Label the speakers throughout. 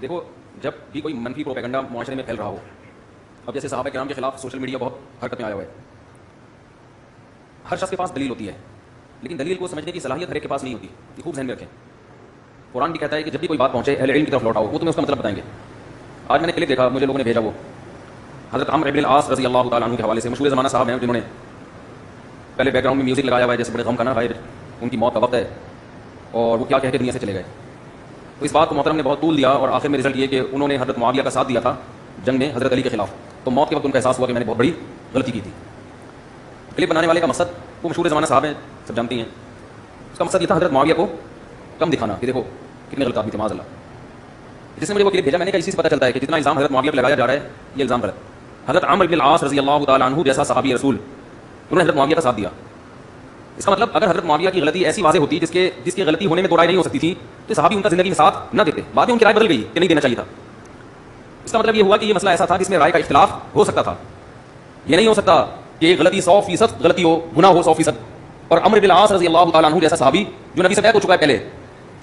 Speaker 1: دیکھو جب بھی کوئی منفی پروپیگنڈا معاشرے میں پھیل رہا ہو، اب جیسے صحابہ کرام کے خلاف سوشل میڈیا بہت حرکت میں آیا ہوا ہے، ہر شخص کے پاس دلیل ہوتی ہے، لیکن دلیل کو سمجھنے کی صلاحیت ہر ایک کے پاس نہیں ہوتی، یہ خوب ذہن میں رکھیں۔ قرآن بھی کہتا ہے کہ جب بھی کوئی بات پہنچے اہل علم کی طرف لوٹاؤ، وہ تمہیں اس کا مطلب بتائیں گے۔ آج میں نے کلپ دیکھا، مجھے لوگوں نے بھیجا، وہ حضرت عمرو بن العاص رضی اللہ تعالیٰ عنہ کے حوالے سے، مشہور زمانہ صاحب ہیں جنہوں نے پہلے بیک گراؤنڈ میں میوزک لگایا ہوا ہے جیسے بڑے غم کا نا غیر ان کی موت کا وقت ہے، اور وہ کیا کہہ کے دنیا سے چلے گئے۔ تو اس بات کو محترم نے بہت طول دیا، اور آخر میں رزلٹ یہ کہ انہوں نے حضرت معاویہ کا ساتھ دیا تھا جنگ میں حضرت علی کے خلاف، تو موت کے وقت ان کا احساس ہوا کہ میں نے بہت بڑی غلطی کی تھی۔ کلپ بنانے والے کا مقصد، وہ مشہور زمانہ صاحب ہیں، سب جانتی ہیں، اس کا مقصد یہ تھا حضرت معاویہ کو کم دکھانا کہ دیکھو کتنے غلط آدمی تھے معاذ اللہ۔ جس نے مجھے وہ کلپ بھیجا، میں نے کہا اسی سے پتہ چلتا ہے کہ جتنا الزام حضرت معاویہ پہ لگایا جا رہا ہے یہ الزام غلط۔ حضرت عمرو بن العاص رضی اللہ تعالیٰ عنہ جیسا صحابی رسول، انہوں نے حضرت معاویہ کا ساتھ دیا۔ اس کا مطلب اگر حضرت معاویہ کی غلطی ایسی واضح ہوتی جس کی غلطی ہونے میں دو رائے نہیں ہو سکتی تھی، تو صحابی ان کا زندگی میں ساتھ نہ دیتے، بعد میں ان کی رائے بدل گئی کہ نہیں دینا چاہیے تھا۔ اس کا مطلب یہ ہوا کہ یہ مسئلہ ایسا تھا جس میں رائے کا اختلاف ہو سکتا تھا، یہ نہیں ہو سکتا کہ غلطی 100% غلطی ہو، گناہ ہو 100%۔ اور عمرو بن العاص رضی اللہ تعالیٰ عنہ جیسا صحابی جو نبی سے بیعت ہو چکا ہے پہلے،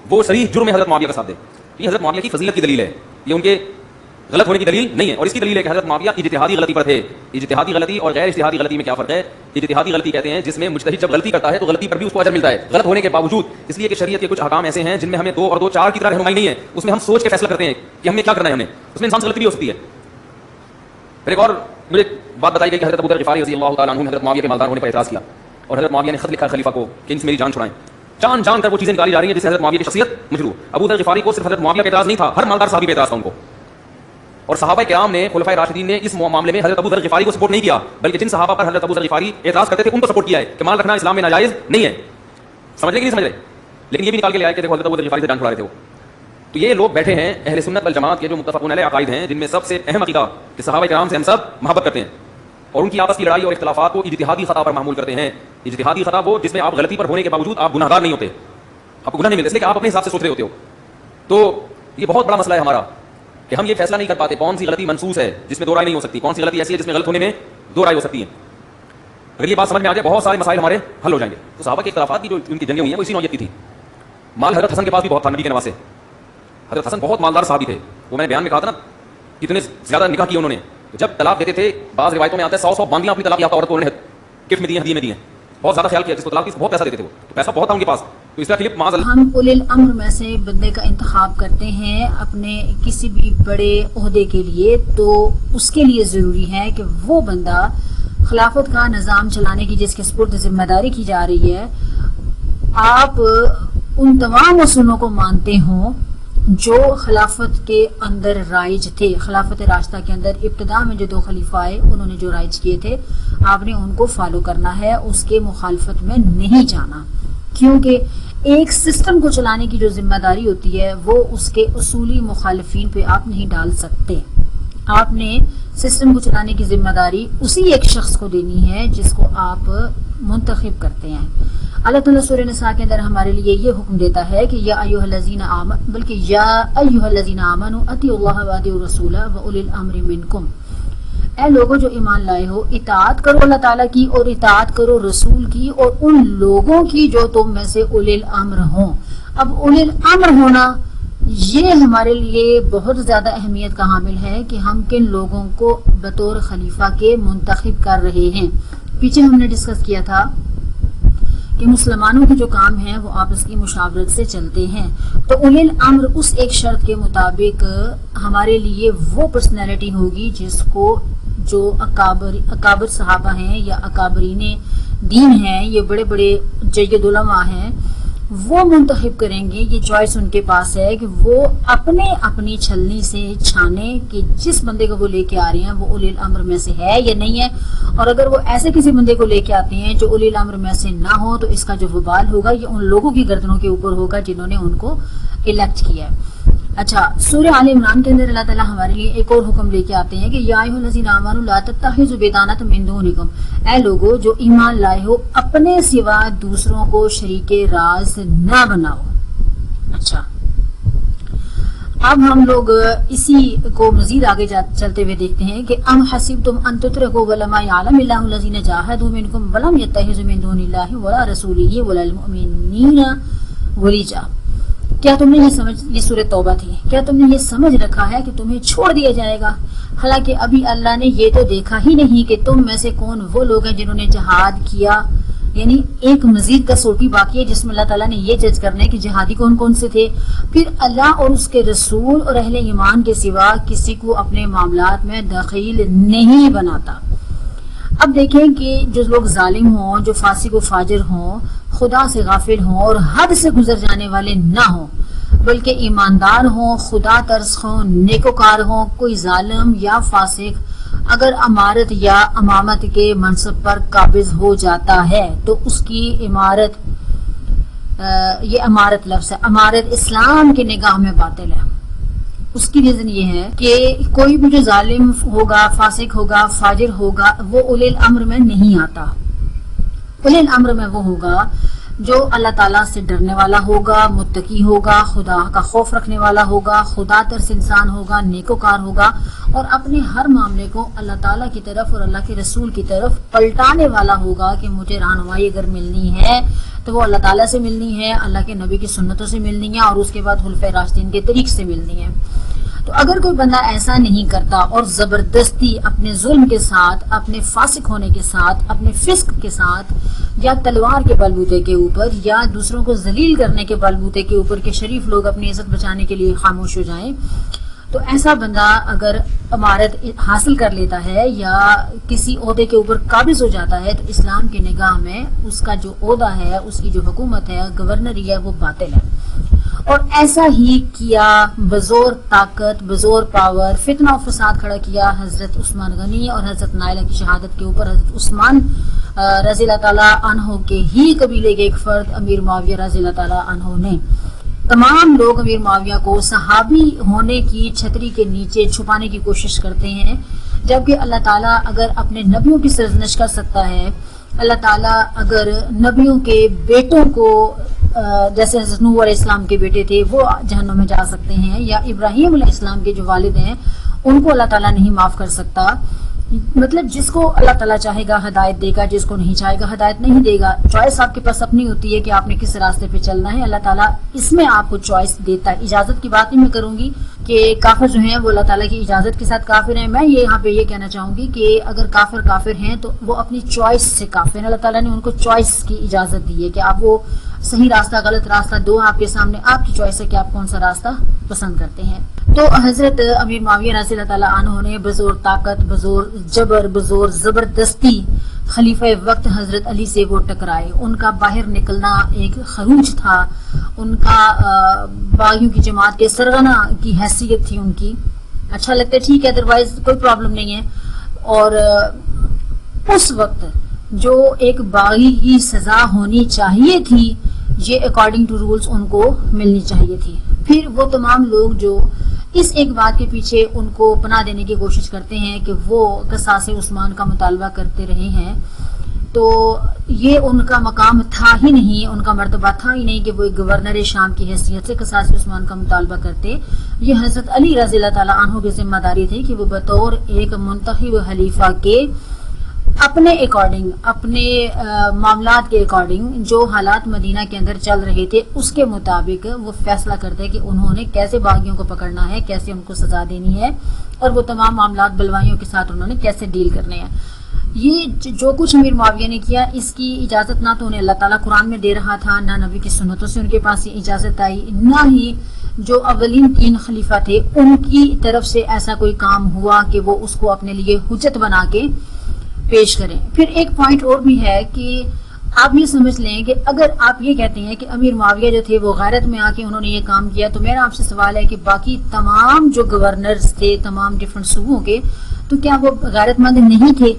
Speaker 1: وہ صریح جرم میں حضرت معاویہ کا ساتھ دے، یہ حضرت معاویہ کی فضیلت کی دلیل ہے، یہ ان کے غلط ہونے کی دلیل نہیں ہے۔ اور اس کی دلیل ہے کہ حضرت معاویہ اجتہادی غلطی پر تھے۔ اجتہادی غلطی اور غیر اجتہادی غلطی میں کیا فرق ہے؟ اجتہادی غلطی کہتے ہیں جس میں مجتہد جب غلطی کرتا ہے تو غلطی پر بھی اس کو اجر ملتا ہے غلط ہونے کے باوجود، اس لیے کہ شریعت کے کچھ احکام ایسے ہیں جن میں ہمیں 2 اور 2 4 کی طرح رہنمائی نہیں ہے، اس میں ہم سوچ کے فیصلہ کرتے ہیں کہ ہمیں کیا کرنا ہے، اس میں انسان سے غلطی بھی ہو سکتی ہے۔ پھر ایک اور مجھے بات بتائی گئی کہ حضرت ابو ذر غفاری رضی اللہ تعالیٰ عنہ نے حضرت معاویہ کے مالدار ہونے پر اعتراض کیا، اور حضرت معاویہ نے خط لکھا خلیفہ کو کہ ان سے میری جان چھڑائیں، جان کر وہ چیزیں نکالی جا رہی ہیں جس سے حضرت معاویہ کی شخصیت مجروح۔ ابو ذر غفاری کو صرف حضرت معاویہ پہ اعتراض نہیں تھا، ہر مالدار صحابی پہ اعتراض تھا ان کو، اور صحابہ کرام نے خلفائے راشدین نے اس معاملے میں حضرت ابو ذر غفاری کو سپورٹ نہیں کیا، بلکہ جن صحابہ پر حضرت ابو ذر غفاری اعتراض کرتے تھے ان کو سپورٹ کیا ہے کہ مال رکھنا اسلام میں ناجائز نہیں ہے۔ سمجھ رہے کہ نہیں سمجھ رہے؟ لیکن یہ بھی نکال کے لے آئے کہ دیکھو حضرت ابو ذر غفاری سے جان چھڑا رہے تھے وہ۔ تو یہ لوگ بیٹھے ہیں اہل سنت والجماعت کے جو متفقون علیہ عقائد ہیں، جن میں سب سے اہم عقیدہ کہ صحابہ کرام سے ہم سب محبت کرتے ہیں، اور ان کی آپس کی لڑائی اور اختلافات کو اجتہادی خطا پر معمول کرتے ہیں۔ اجتہادی خطا وہ جس میں آپ غلطی پر ہونے کے باوجود آپ گناہگار نہیں ہوتے، آپ کو گناہ نہیں ملتا، اس لیے کہ آپ اپنے حساب سے سوچ رہے ہوتے ہو۔ تو یہ بہت بڑا مسئلہ ہے ہمارا کہ ہم یہ فیصلہ نہیں کر پاتے کون سی غلطی منسوس ہے جس میں 2 رائے نہیں ہو سکتی، کون سی غلطی ایسی ہے جس میں غلط ہونے میں 2 رائے ہو سکتی ہیں۔ اگر یہ بات سمجھ میں آ جائے بہت سارے مسائل ہمارے حل ہو جائیں گے۔ تو صحابہ کے اختلافات کی جو ان کی جنگیں ہوئی ہیں وہ اسی نوعیت کی تھی۔ مال حضرت حسن کے پاس بھی بہت تھا نبی کے نواز سے، حضرت حسن بہت مالدار صحابی تھے، وہ میں نے بیان میں کہا تھا نا کتنے زیادہ نکاح کیے انہوں نے، جب طلاق دیتے تھے بعض روایتوں میں آتا ہے 100 باندیاں اپنی طلاق یافتہ عورت کو انہوں نے گفٹ میں دی ہیں، ہدیے میں دی ہیں، بہت زیادہ خیال کیا، جس کو طلاق کی بہت پیسہ دیتے تھے وہ، تو پیسہ بہت تھا ان کے پاس۔ تو اس کا کلپ معاذ اللہ
Speaker 2: ہم اولی الامر میں سے بندے کا انتخاب کرتے ہیں اپنے کسی بھی بڑے عہدے کے لیے، تو اس کے لیے ضروری ہے کہ وہ بندہ خلافت کا نظام چلانے کی جس کے سپرد ذمہ داری کی جا رہی ہے، آپ ان تمام اصولوں کو مانتے ہوں جو خلافت کے اندر رائج تھے۔ خلافت راشدہ کے اندر ابتدا میں جو 2 خلیفہ آئے انہوں نے جو رائج کیے تھے، آپ نے ان کو فالو کرنا ہے، اس کے مخالفت میں نہیں جانا، کیونکہ ایک سسٹم کو چلانے کی جو ذمہ داری ہوتی ہے وہ اس کے اصولی مخالفین پہ آپ نہیں ڈال سکتے۔ آپ نے سسٹم کو چلانے کی ذمہ داری اسی ایک شخص کو دینی ہے جس کو آپ منتخب کرتے ہیں۔ اللہ تعالیٰ سورہ نساء کے اندر ہمارے لیے یہ حکم دیتا ہے کہ یا ایھا الذین آمنوا، بلکہ یا ایھا الذین آمنوا اطیعوا اللہ واطیعوا الرسول واولی الامر منکم، اے لوگوں جو ایمان لائے ہو، اطاعت کرو اللہ تعالیٰ کی اور اطاعت کرو رسول کی اور ان لوگوں کی جو تم میں سے اولی الامر ہوں۔ اب اولی الامر ہونا یہ ہمارے لیے بہت زیادہ اہمیت کا حامل ہے کہ ہم کن لوگوں کو بطور خلیفہ کے منتخب کر رہے ہیں۔ پیچھے ہم نے ڈسکس کیا تھا کہ مسلمانوں کے جو کام ہیں وہ آپس کی مشاورت سے چلتے ہیں، تو اولی الامر اس ایک شرط کے مطابق ہمارے لیے وہ پرسنالٹی ہوگی جس کو جو اکابر صحابہ ہیں یا اکابرین دین ہیں، یہ بڑے بڑے جید علماء ہیں، وہ منتخب کریں گے۔ یہ چوائس ان کے پاس ہے کہ وہ اپنی چھلنی سے چھانے کہ جس بندے کو وہ لے کے آ رہے ہیں وہ اولی الامر میں سے ہے یا نہیں ہے، اور اگر وہ ایسے کسی بندے کو لے کے آتے ہیں جو اولی الامر میں سے نہ ہو تو اس کا جو وبال ہوگا یہ ان لوگوں کی گردنوں کے اوپر ہوگا جنہوں نے ان کو الیکٹ کیا ہے۔ اچھا، سورہ آل عمران کے اندر اللہ تعالیٰ ہمارے لیے ایک اور حکم لے کے آتے ہیں کہ یا ایھا الذین آمنوا لا تتخذوا بطانۃ من دونکم، اے لوگو جو ایمان لائے ہو اپنے سوا دوسروں کو شریک راز نہ بناؤ۔ اچھا، اب ہم لوگ اسی کو مزید آگے چلتے ہوئے دیکھتے ہیں کہ ام حسبتم ان تترکوا ولما یعلم اللہ الذین جاہدوا منکم ولم یتخذوا من دون اللہ ولا رسولہ ولا المؤمنین ولیجا۔ کیا تم نے یہ سمجھ، یہ سورہ توبہ تھی، کیا تم نے یہ سمجھ رکھا ہے کہ تمہیں چھوڑ دیا جائے گا؟ حالانکہ ابھی اللہ نے یہ تو دیکھا ہی نہیں کہ تم میں سے کون وہ لوگ ہیں جنہوں نے جہاد کیا. یعنی ایک مزید کسوٹی باقی ہے جس میں اللہ تعالیٰ نے یہ جج کرنا ہے کہ جہادی کون کون سے تھے. پھر اللہ اور اس کے رسول اور اہل ایمان کے سوا کسی کو اپنے معاملات میں دخیل نہیں بناتا. اب دیکھیں کہ جو لوگ ظالم ہوں، جو فاسق و فاجر ہوں، خدا سے غافل ہوں اور حد سے گزر جانے والے نہ ہوں، بلکہ ایماندار ہوں، خدا ترس ہوں، نیکوکار ہوں، کوئی ظالم یا فاسق اگر امارت یا امامت کے منصب پر قابض ہو جاتا ہے تو اس کی امارت، یہ امارت لفظ ہے، امارت اسلام کی نگاہ میں باطل ہے. اس کی ریزن یہ ہے کہ کوئی بھی جو ظالم ہوگا، فاسق ہوگا، فاجر ہوگا، وہ اولی الامر میں نہیں آتا. اولی الامر میں وہ ہوگا جو اللہ تعالیٰ سے ڈرنے والا ہوگا، متقی ہوگا، خدا کا خوف رکھنے والا ہوگا، خدا ترس انسان ہوگا، نیکوکار ہوگا اور اپنے ہر معاملے کو اللہ تعالیٰ کی طرف اور اللہ کے رسول کی طرف پلٹانے والا ہوگا کہ مجھے رہنمائی اگر ملنی ہے تو وہ اللہ تعالیٰ سے ملنی ہے، اللہ کے نبی کی سنتوں سے ملنی ہے اور اس کے بعد خلفائے راشدین کے طریق سے ملنی ہے. تو اگر کوئی بندہ ایسا نہیں کرتا اور زبردستی اپنے ظلم کے ساتھ، اپنے فاسق ہونے کے ساتھ، اپنے فسق کے ساتھ یا تلوار کے بلبوتے کے اوپر یا دوسروں کو ذلیل کرنے کے بلبوتے کے اوپر کہ شریف لوگ اپنی عزت بچانے کے لیے خاموش ہو جائیں، تو ایسا بندہ اگر امارت حاصل کر لیتا ہے یا کسی عہدے کے اوپر قابض ہو جاتا ہے تو اسلام کی نگاہ میں اس کا جو عہدہ ہے، اس کی جو حکومت ہے، گورنری ہے، وہ باطل ہے. اور ایسا ہی کیا بزور طاقت، بزور پاور، فتنہ و فساد کھڑا کیا حضرت عثمان غنی اور حضرت نائلہ کی شہادت کے اوپر. حضرت عثمان رضی اللہ تعالیٰ عنہ کے ہی قبیلے کے ایک فرد امیر معاویہ رضی اللہ تعالیٰ عنہ نے، تمام لوگ امیر معاویہ کو صحابی ہونے کی چھتری کے نیچے چھپانے کی کوشش کرتے ہیں، جبکہ اللہ تعالیٰ اگر اپنے نبیوں کی سرزنش کر سکتا ہے، اللہ تعالیٰ اگر نبیوں کے بیٹوں کو جیسے حضرت نوح علیہ السلام کے بیٹے تھے وہ جہنم میں جا سکتے ہیں، یا ابراہیم علیہ السلام کے جو والد ہیں ان کو اللہ تعالیٰ نہیں معاف کر سکتا. مطلب جس کو اللہ تعالیٰ چاہے گا ہدایت دے گا، جس کو نہیں چاہے گا ہدایت نہیں دے گا. چوائس آپ کے پاس اپنی ہوتی ہے کہ آپ نے کس راستے پہ چلنا ہے. اللہ تعالیٰ اس میں آپ کو چوائس دیتا ہے. اجازت کی بات نہیں میں کروں گی کہ کافر جو ہیں وہ اللہ تعالیٰ کی اجازت کے ساتھ کافر ہیں. میں یہاں پہ یہ کہنا چاہوں گی کہ اگر کافر ہیں تو وہ اپنی چوائس سے کافر ہیں. اللہ تعالیٰ نے ان کو چوائس کی اجازت دی ہے کہ آپ وہ صحیح راستہ، غلط راستہ، دو آپ کے سامنے، آپ کی چوائس ہے کہ آپ کون سا راستہ پسند کرتے ہیں. تو حضرت امیر معاویہ رضی اللہ تعالیٰ عنہ نے بزور طاقت، بزور جبر، بزور زبردستی خلیفہ وقت حضرت علی سے وہ ٹکرائے. ان کا باہر نکلنا ایک خروج تھا، ان کا باغیوں کی جماعت کے سرغنہ کی حیثیت تھی ان کی. اچھا لگتا ہے ٹھیک ہے، ادروائز کوئی پرابلم نہیں ہے. اور اس وقت جو ایک باغی کی سزا ہونی چاہیے تھی، یہ اکارڈنگ ٹو رولز ان کو ملنی چاہیے تھی. پھر وہ تمام لوگ جو اس ایک بات کے پیچھے ان کو پناہ دینے کی کوشش کرتے ہیں کہ وہ قصاص عثمان کا مطالبہ کرتے رہے ہیں، تو یہ ان کا مقام تھا ہی نہیں، ان کا مرتبہ تھا ہی نہیں کہ وہ ایک گورنر شام کی حیثیت سے قصاص عثمان کا مطالبہ کرتے. یہ حضرت علی رضی اللہ تعالیٰ عنہ کی ذمہ داری تھی کہ وہ بطور ایک منتخب خلیفہ کے اپنے اکارڈنگ، اپنے معاملات کے اکارڈنگ جو حالات مدینہ کے اندر چل رہے تھے اس کے مطابق وہ فیصلہ کرتے کہ انہوں نے کیسے باغیوں کو پکڑنا ہے، کیسے ان کو سزا دینی ہے، اور وہ تمام معاملات بلوائیوں کے ساتھ انہوں نے کیسے ڈیل کرنے ہیں. یہ جو کچھ امیر معاویہ نے کیا، اس کی اجازت نہ تو انہیں اللہ تعالیٰ قرآن میں دے رہا تھا، نہ نبی کی سنتوں سے ان کے پاس یہ اجازت آئی، نہ ہی جو اولین 3 خلیفہ تھے ان کی طرف سے ایسا کوئی کام ہوا کہ وہ اس کو اپنے لیے حجت بنا کے پیش کریں. پھر ایک پوائنٹ اور بھی ہے کہ آپ یہ سمجھ لیں کہ اگر آپ یہ کہتے ہیں کہ امیر معاویہ جو تھے وہ غیرت میں آ کے انہوں نے یہ کام کیا، تو میرا آپ سے سوال ہے کہ باقی تمام جو گورنرز تھے تمام ڈیفرنٹ صوبوں کے، تو کیا وہ غیرت مند نہیں تھے؟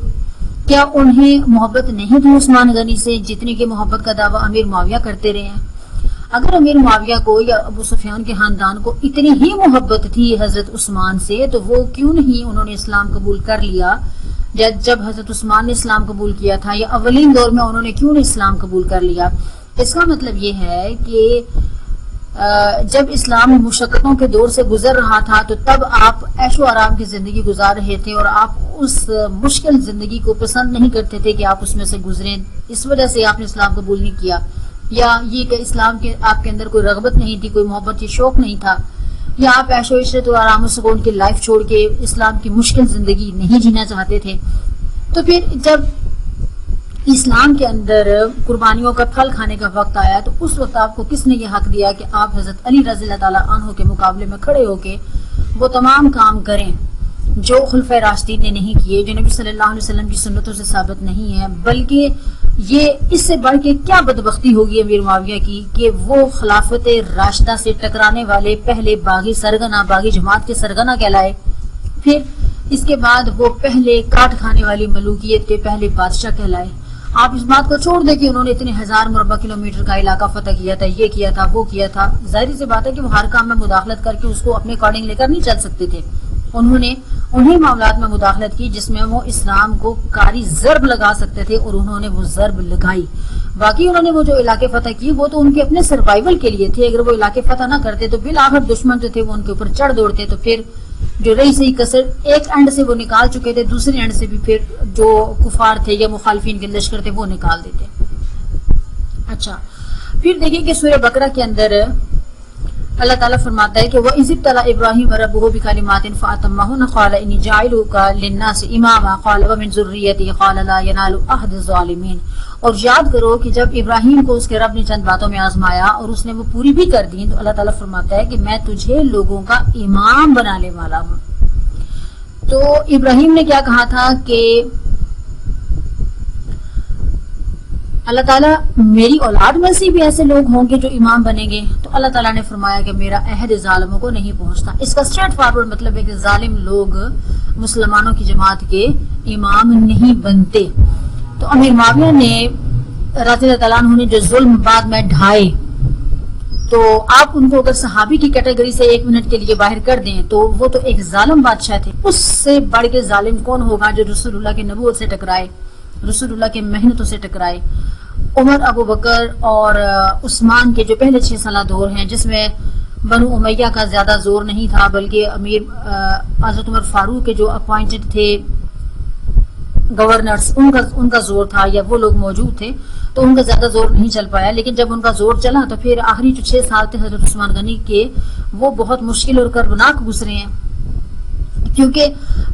Speaker 2: کیا انہیں محبت نہیں تھی عثمان غنی سے جتنی کہ محبت کا دعویٰ امیر معاویہ کرتے رہے ہیں؟ اگر امیر معاویہ کو یا ابو سفیان کے خاندان کو اتنی ہی محبت تھی حضرت عثمان سے، تو وہ کیوں نہیں انہوں نے اسلام قبول کر لیا جب حضرت عثمان نے اسلام قبول کیا تھا، یا اولین دور میں انہوں نے کیوں نہیں اسلام قبول کر لیا؟ اس کا مطلب یہ ہے کہ جب اسلام مشقتوں کے دور سے گزر رہا تھا تو تب آپ عیش و آرام کی زندگی گزار رہے تھے، اور آپ اس مشکل زندگی کو پسند نہیں کرتے تھے کہ آپ اس میں سے گزریں، اس وجہ سے آپ نے اسلام قبول نہیں کیا. یا یہ کہ اسلام کے آپ کے اندر کوئی رغبت نہیں تھی، کوئی محبت یا شوق نہیں تھا، یا آپ عیش و عشرت اور آرام و سکون کی لائف چھوڑ کے اسلام کی مشکل زندگی نہیں جینا چاہتے تھے، تو پھر جب اسلام کے اندر قربانیوں کا پھل کھانے کا وقت آیا تو اس وقت آپ کو کس نے یہ حق دیا کہ آپ حضرت علی رضی اللہ تعالیٰ عنہ کے مقابلے میں کھڑے ہو کے وہ تمام کام کریں جو خلفۂ راشدین نے نہیں کیے، جو نبی صلی اللہ علیہ وسلم کی سنتوں سے ثابت نہیں ہے؟ بلکہ یہ اس سے بڑھ کے کیا بدبختی ہوگی امیر معاویہ کی کہ وہ خلافت راشدہ سے ٹکرانے والے پہلے باغی سرگنا، باغی جماعت کے سرگنا کہلائے، پھر اس کے بعد وہ پہلے کاٹ کھانے والی ملوکیت کے پہلے بادشاہ کہلائے۔ آپ اس بات کو چھوڑ دیں کہ انہوں نے اتنے 1000 مربع کلومیٹر کا علاقہ فتح کیا تھا، یہ کیا تھا، وہ کیا تھا، ظاہر سی بات ہے کہ وہ ہر کام میں مداخلت کر کے اس کو اپنے اکارڈنگ لے کر نہیں چل سکتے تھے۔ انہوں نے انہیں معاملات میں مداخلت کی جس میں وہ اسلام کو کاری ضرب لگا سکتے تھے، اور انہوں نے وہ ضرب لگائی۔ باقی انہوں نے وہ جو علاقے فتح کی وہ تو ان کے اپنے سروائیول کے لیے تھے، اگر وہ علاقے فتح نہ کرتے تو بالآخر دشمن جو تھے وہ ان کے اوپر چڑھ دوڑتے، تو پھر جو رہی صحیح کسر ایک اینڈ سے وہ نکال چکے تھے، دوسرے اینڈ سے بھی پھر جو کفار تھے یا مخالفین کے لشکر تھے وہ نکال دیتے۔ اچھا، پھر دیکھیں کہ سورہ بقرہ کے اندر اللہ تعالیٰ فرماتا ہے کہ وَإِذِ ابْتَلَىٰ إِبْرَاهِيمَ رَبُّهُ بِكَلِمَاتٍ فَأَتَمَّهُنَّ قَالَ إِنِّي جَاعِلُكَ لِلنَّاسِ إِمَامًا قَالَ وَمِن ذُرِّيَّتِي قَالَ لَا يَنَالُ عَهْدِ الظَّالِمِينَ۔ اور یاد کرو کہ جب ابراہیم کو اس کے رب نے چند باتوں میں آزمایا اور اس نے وہ پوری بھی کر دی، تو اللہ تعالیٰ فرماتا ہے کہ میں تجھے لوگوں کا امام بنانے والا ہوں۔ تو ابراہیم نے کیا کہا تھا کہ اللہ تعالیٰ میری اولاد میں سے بھی ایسے لوگ ہوں گے جو امام بنیں گے، تو اللہ تعالیٰ نے فرمایا کہ میرا عہد ظالموں کو نہیں پہنچتا۔ اس کا اسٹریٹ فارورڈ مطلب ہے کہ ظالم لوگ مسلمانوں کی جماعت کے امام نہیں بنتے۔ تو امیر معاویہ نے رضی اللہ تعالیٰ عنہ نے جو ظلم بعد میں ڈھائے، تو آپ ان کو اگر صحابی کی کیٹیگری سے 1 منٹ کے لیے باہر کر دیں تو وہ تو ایک ظالم بادشاہ تھے۔ اس سے بڑھ کے ظالم کون ہوگا جو رسول اللہ کے نبوت سے ٹکرائے، رسول اللہ کے محنتوں سے ٹکرائے؟ عمر، ابو بکر اور عثمان کے جو پہلے 6 سالہ دور ہیں، جس میں بنو امیہ کا زیادہ زور نہیں تھا، بلکہ امیر حضرت عمر فاروق کے جو اپوائنٹڈ تھے گورنرز، ان کا زور تھا، یا وہ لوگ موجود تھے تو ان کا زیادہ زور نہیں چل پایا۔ لیکن جب ان کا زور چلا تو پھر آخری جو 6 سال تھے حضرت عثمان غنی کے، وہ بہت مشکل اور کربناک گزرے ہیں، کیونکہ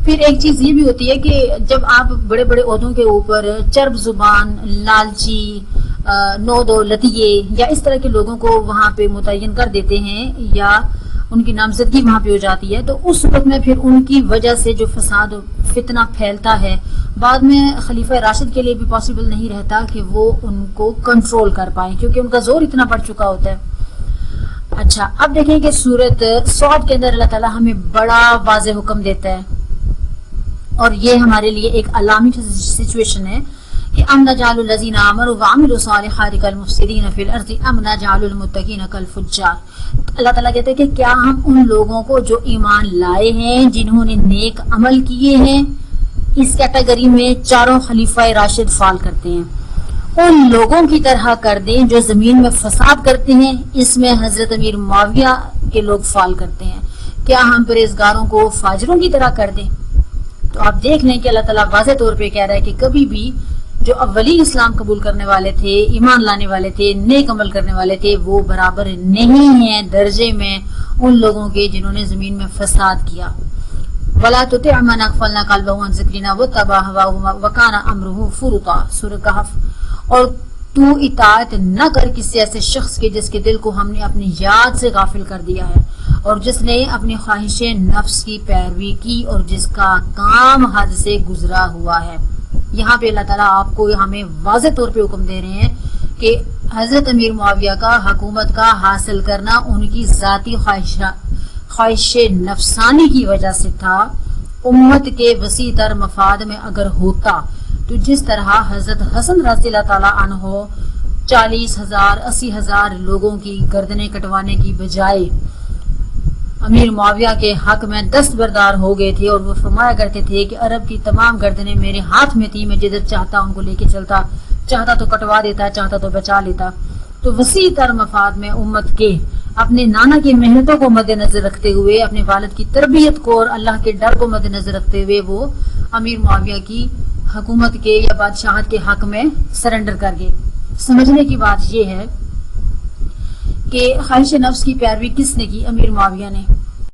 Speaker 2: پھر ایک چیز یہ بھی ہوتی ہے کہ جب آپ بڑے بڑے عہدوں کے اوپر چرب زبان، لالچی، نو دولتیے یا اس طرح کے لوگوں کو وہاں پہ متعین کر دیتے ہیں یا ان کی نامزدگی وہاں پہ ہو جاتی ہے، تو اس وقت میں پھر ان کی وجہ سے جو فساد و فتنہ پھیلتا ہے، بعد میں خلیفہ راشد کے لیے بھی پاسبل نہیں رہتا کہ وہ ان کو کنٹرول کر پائیں، کیونکہ ان کا زور اتنا بڑھ چکا ہوتا ہے۔ اچھا، اب دیکھیں کہ سورۃ صاد کے اندر اللہ تعالیٰ ہمیں بڑا واضح حکم دیتا ہے، اور یہ ہمارے لیے ایک علامی سچویشن ہے کہ ام نجعل الذین آمنوا وعملوا الصالحات کالمفسدین فی الارض ام نجعل المتقین کالفجار۔ اللہ تعالیٰ کہتے ہیں کہ کیا ہم ان لوگوں کو جو ایمان لائے ہیں، جنہوں نے نیک عمل کیے ہیں، اس کیٹیگری میں چاروں خلیفہ راشد فال کرتے ہیں، ان لوگوں کی طرح کر دیں جو زمین میں فساد کرتے ہیں، اس میں حضرت امیر معاویہ کے لوگ فال کرتے ہیں، کیا ہم پرہیزگاروں کو فاجروں کی طرح کر دیں؟ تو آپ دیکھ لیں کہ اللہ تعالیٰ واضح طور پہ کہہ رہا ہے کہ کبھی بھی جو اولی اسلام قبول کرنے والے تھے، ایمان لانے والے تھے، نیک عمل کرنے والے تھے، وہ برابر نہیں ہیں درجے میں ان لوگوں کے جنہوں نے زمین میں فساد کیا۔ وَلَا تُطِعْ مَنْ أَغْفَلْنَا قَلْبَهُ عَنْ ذِكْرِنَا وَاتَّبَعَ هَوَاهُ وَكَانَ أَمْرُهُ فُرُطًا، سورہ کہف۔ اور تو اطاعت نہ کر کسی ایسے شخص کے جس کے دل کو ہم نے اپنی یاد سے غافل کر دیا ہے، اور جس نے اپنی خواہش نفس کی پیروی کی، اور جس کا کام حد سے گزرا ہوا ہے۔ یہاں پہ اللہ تعالیٰ آپ کو ہمیں واضح طور پہ حکم دے رہے ہیں کہ حضرت امیر معاویہ کا حکومت کا حاصل کرنا ان کی ذاتی خواہش نفسانی کی وجہ سے تھا۔ امت کے وسیع تر مفاد میں اگر ہوتا تو جس طرح حضرت حسن رضی اللہ تعالیٰ عنہ 40,000 80,000 لوگوں کی گردنیں کٹوانے کی بجائے امیر معاویہ کے حق میں دستبردار ہو گئے تھے، اور وہ فرمایا کرتے تھے کہ عرب کی تمام گردنیں میرے ہاتھ میں تھی، میں جدھر چاہتا ان کو لے کے چلتا، چاہتا تو کٹوا دیتا، چاہتا تو بچا لیتا۔ تو وسیع تر مفاد میں امت کے اپنے نانا کی محنتوں کو مد نظر رکھتے ہوئے، اپنے والد کی تربیت کو اور اللہ کے ڈر کو مد نظر رکھتے ہوئے وہ امیر معاویہ کی حکومت کے یا بادشاہت کے حق میں سرنڈر کر گئے۔ سمجھنے کی بات یہ ہے کہ خواہش نفس کی پیروی کس نے کی؟ امیر معاویہ نے۔